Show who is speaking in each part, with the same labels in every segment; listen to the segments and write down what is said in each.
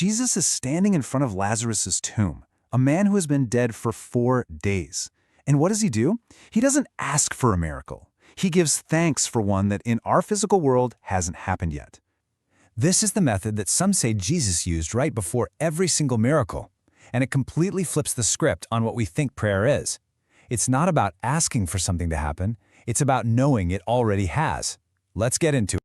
Speaker 1: Jesus is standing in front of Lazarus' tomb, a man who has been dead for 4 days. And what does he do? He doesn't ask for a miracle. He gives thanks for one that in our physical world hasn't happened yet. This is the method that some say Jesus used right before every single miracle, and it completely flips the script on what we think prayer is. It's not about asking for something to happen, it's about knowing it already has. Let's get into it.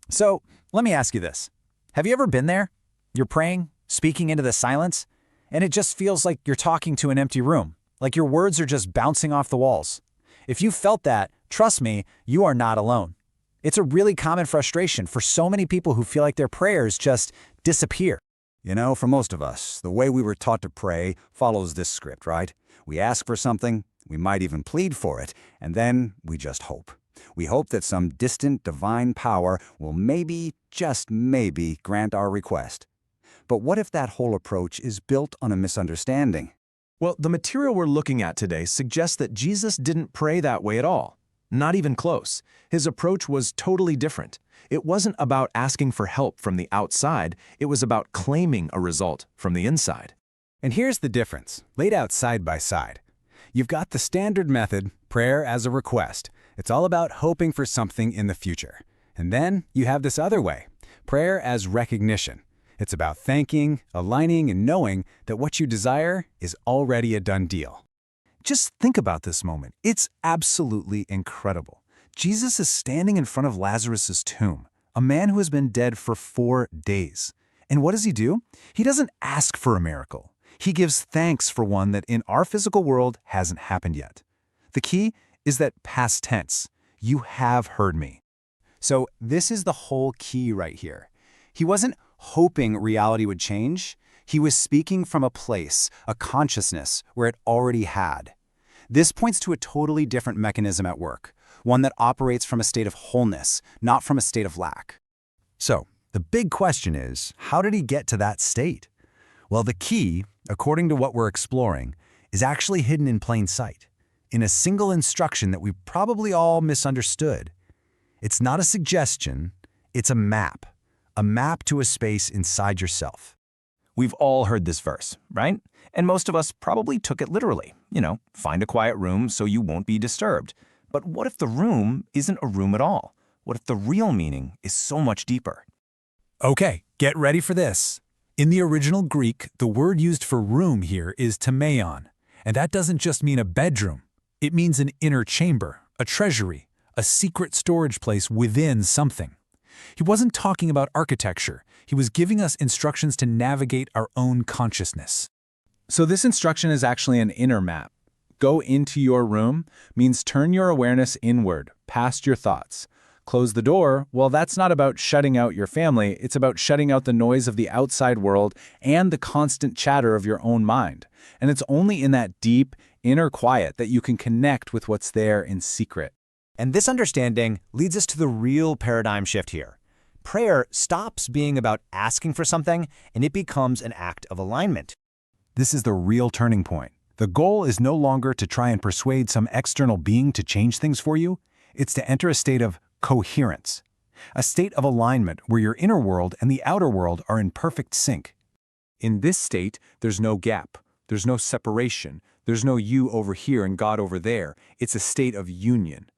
Speaker 2: So, let me ask you this. Have you ever been there? You're praying, speaking into the silence, and it just feels like you're talking to an empty room, like your words are just bouncing off the walls. If you felt that, trust me, you are not alone. It's a really common frustration for so many people who feel like their prayers just disappear.
Speaker 3: You know, for most of us, the way we were taught to pray follows this script, right? We ask for something, we might even plead for it, and then we just hope. We hope that some distant divine power will maybe, just maybe, grant our request. But what if that whole approach is built on a misunderstanding?
Speaker 4: Well, the material we're looking at today suggests that Jesus didn't pray that way at all. Not even close. His approach was totally different. It wasn't about asking for help from the outside, it was about claiming a result from the inside.
Speaker 1: And here's the difference, laid out side by side. You've got the standard method, prayer as a request. It's all about hoping for something in the future. And then you have this other way, prayer as recognition. It's about thanking, aligning, and knowing that what you desire is already a done deal. Just think about this moment. It's absolutely incredible. Jesus is standing in front of Lazarus' tomb, a man who has been dead for 4 days. And what does he do? He doesn't ask for a miracle. He gives thanks for one that in our physical world hasn't happened yet. The key is that past tense. You have heard me.
Speaker 2: So this is the whole key right here. He wasn't hoping reality would change. He was speaking from a place, a consciousness, where it already had. This points to a totally different mechanism at work, one that operates from a state of wholeness, not from a state of lack.
Speaker 1: So, the big question is, how did he get to that state? Well, the key, according to what we're exploring, is actually hidden in plain sight, in a single instruction that we probably all misunderstood. It's not a suggestion, it's a map to a space inside yourself.
Speaker 2: We've all heard this verse, right? And most of us probably took it literally. Find a quiet room so you won't be disturbed. But what if the room isn't a room at all? What if the real meaning is so much deeper?
Speaker 1: Okay, get ready for this. In the original Greek, the word used for room here is timeion, and that doesn't just mean a bedroom. It means an inner chamber, a treasury, a secret storage place within something. He wasn't talking about architecture. He was giving us instructions to navigate our own consciousness.
Speaker 4: So this instruction is actually an inner map. Go into your room means turn your awareness inward, past your thoughts. Close the door, well, that's not about shutting out your family, it's about shutting out the noise of the outside world and the constant chatter of your own mind. And it's only in that deep, inner quiet that you can connect with what's there in secret.
Speaker 2: And this understanding leads us to the real paradigm shift here. Prayer stops being about asking for something, and it becomes an act of alignment.
Speaker 1: This is the real turning point. The goal is no longer to try and persuade some external being to change things for you. It's to enter a state of coherence, a state of alignment where your inner world and the outer world are in perfect sync.
Speaker 4: In this state, there's no gap, there's no separation, there's no you over here and God over there. It's a state of union.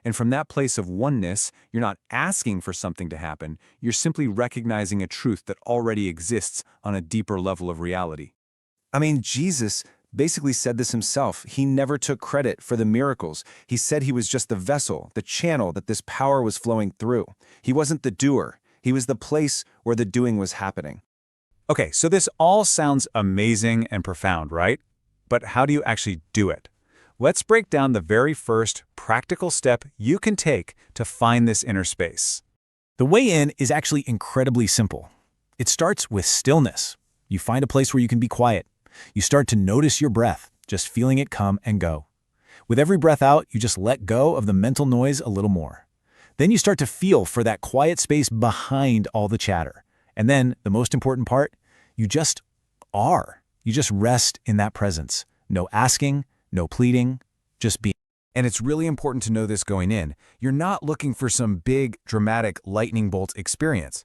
Speaker 4: And from that place of oneness, you're not asking for something to happen, you're simply recognizing a truth that already exists on a deeper level of reality. I mean, Jesus basically said this himself. He never took credit for the miracles. He said he was just the vessel, the channel that this power was flowing through. He wasn't the doer. He was the place where the doing was happening.
Speaker 1: Okay, so this all sounds amazing and profound, right? But how do you actually do it? Let's break down the very first practical step you can take to find this inner space. The way in is actually incredibly simple. It starts with stillness. You find a place where you can be quiet. You start to notice your breath, just feeling it come and go. With every breath out, you just let go of the mental noise a little more. Then you start to feel for that quiet space behind all the chatter. And then, the most important part, you just are. You just rest in that presence. No asking, no pleading, just being. And it's really important to know this going in. You're not looking for some big, dramatic lightning bolt experience.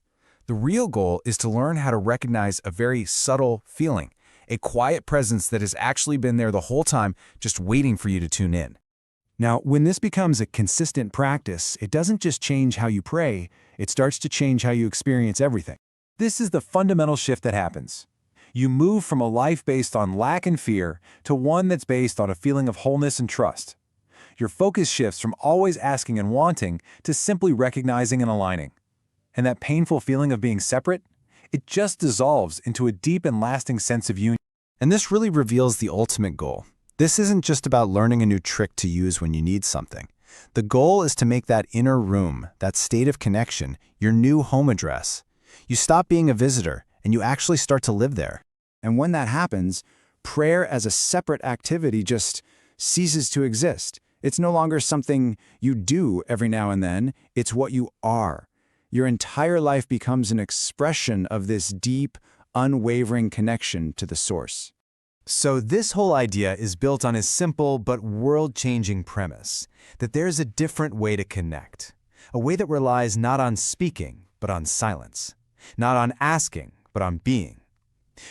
Speaker 2: The real goal is to learn how to recognize a very subtle feeling, a quiet presence that has actually been there the whole time, just waiting for you to tune in. Now, when this becomes a consistent practice, it doesn't just change how you pray, it starts to change how you experience everything. This is the fundamental shift that happens. You move from a life based on lack and fear to one that's based on a feeling of wholeness and trust. Your focus shifts from always asking and wanting to simply recognizing and aligning. And that painful feeling of being separate, it just dissolves into a deep and lasting sense of union. And this really reveals the ultimate goal. This isn't just about learning a new trick to use when you need something. The goal is to make that inner room, that state of connection, your new home address. You stop being a visitor, and you actually start to live there.
Speaker 3: And when that happens, prayer as a separate activity just ceases to exist. It's no longer something you do every now and then, it's what you are. Your entire life becomes an expression of this deep, unwavering connection to the source.
Speaker 2: So this whole idea is built on a simple but world-changing premise, that there's a different way to connect, a way that relies not on speaking, but on silence, not on asking, but on being.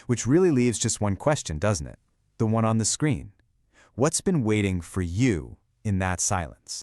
Speaker 2: Which really leaves just one question, doesn't it? The one on the screen. What's been waiting for you in that silence?